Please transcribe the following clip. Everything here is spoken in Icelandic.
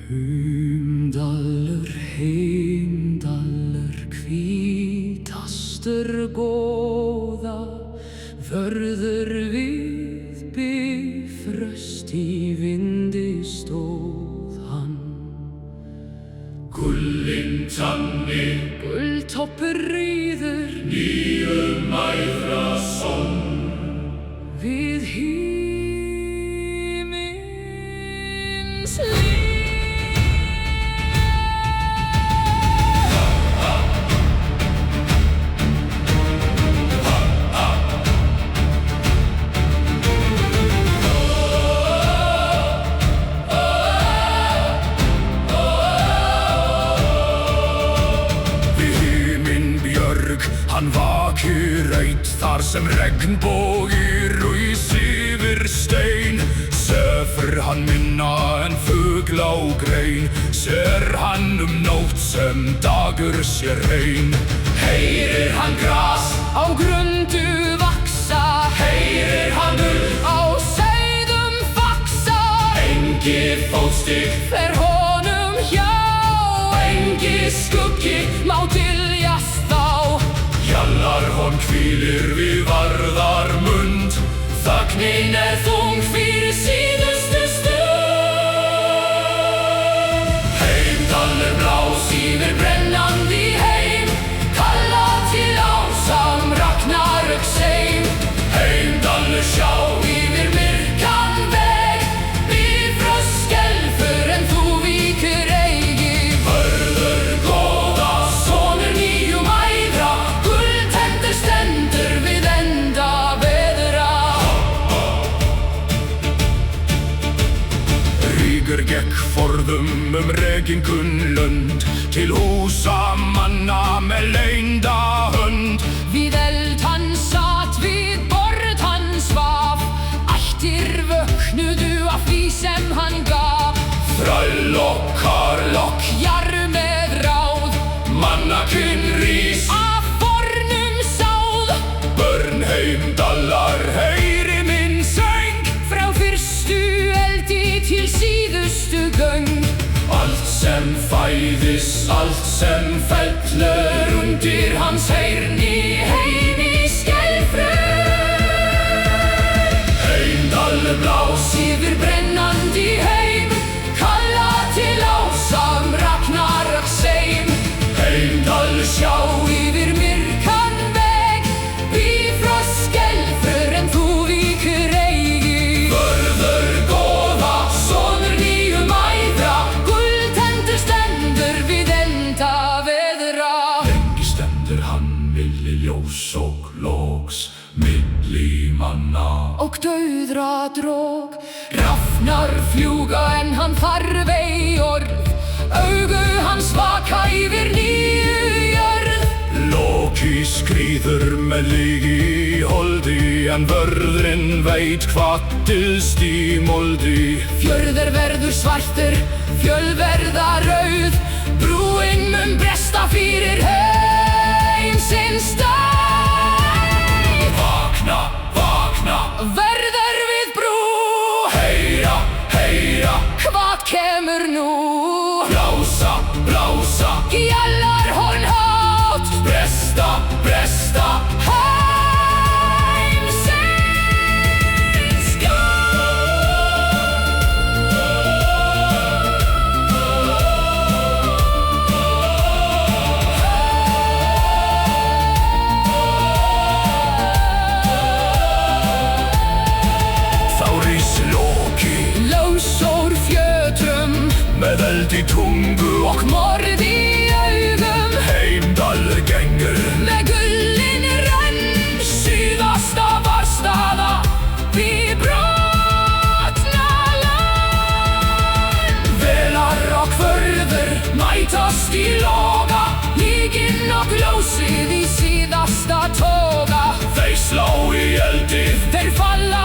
Heimdallur, Heimdallur, hvítastur góða, vörður við Bifröst í vindi stóð hann. Gullinn tanni, Gulltoppur ríður, mæðra sonn. við himins líf. Hann vakir eitt þar sem regnbogi rís yfir stein. Sefur hann minna en fugl á grein, ser hann nótt sem dagur sér ein. Heyrir hann gras Á grundu vaksa, heyrir hann urr á seiðum faxa. Engi fótstig Fer honum hjá, engi skuggi má dyljast þá. Hjallar hon hvílir við varðar mund, þögnin þung fyrir síðustu stund. Heimdallur blás yfir brennandi heim, kalla til ásam Ragnarök seim. Heimdallur sjá yfir myrkan veg, Bifröst skelfur en þú víkur eigi. Vörður góða, sonur níu mæðra, gulltenndur stendur við enda veðra. Rígur gekk forðum regingun lönd, til húsa manna með leynda hönd. Við eld hann satt, við borð hann svaf, ættir vöknuðu af því sem hann gaf. Þræll og karlokk, Jarru með ráð, mannakinn rís, af fornum sáð. börn Heimdallar heyri minn söng, Frá fyrstu eldi til síðustu göng. allt sem fæðis, allt sem fellur undir hans heyrni heim í skelfröð. Heimdallur blás Yfir brennandi heim, kalla til ásam Ragnarök seim. Heimdallur sjá Yfir myrkan veg, Bifröst skelfur en þú víkur eigi. vörður góða, Sonur níu mæðra, gulltenndur stendur við enda veðra. lengi stendur hann milli ljós og loks, milli manna Og dauðra dróg, rafnar fljúga en hann þarf orð. Augu hans vaka yfir nýju jörð. Loki skríður með lígi í holdi, en vörðurinn veit hvað dyðst í moldi. Fjörður verður svartur, fjöll verða rauð, brúin mun bresta fyrir heimsins dag. Vakna, vakna, Verður við brú, heyra, heyra, hvað kemur nú? blása, blása, Gjallar horn hátt, bresta, bresta. heimsins Þá rís Loki Ljósór fjötrum, með eld í tungu og morð í augum. Heimdallur gengur Með gullin renn, síðasta varstaða, við brotna land. velar Og vörður mætast í loga, líginn og ljósið í síðasta toga. Þeir slá í eldið, Þeir falla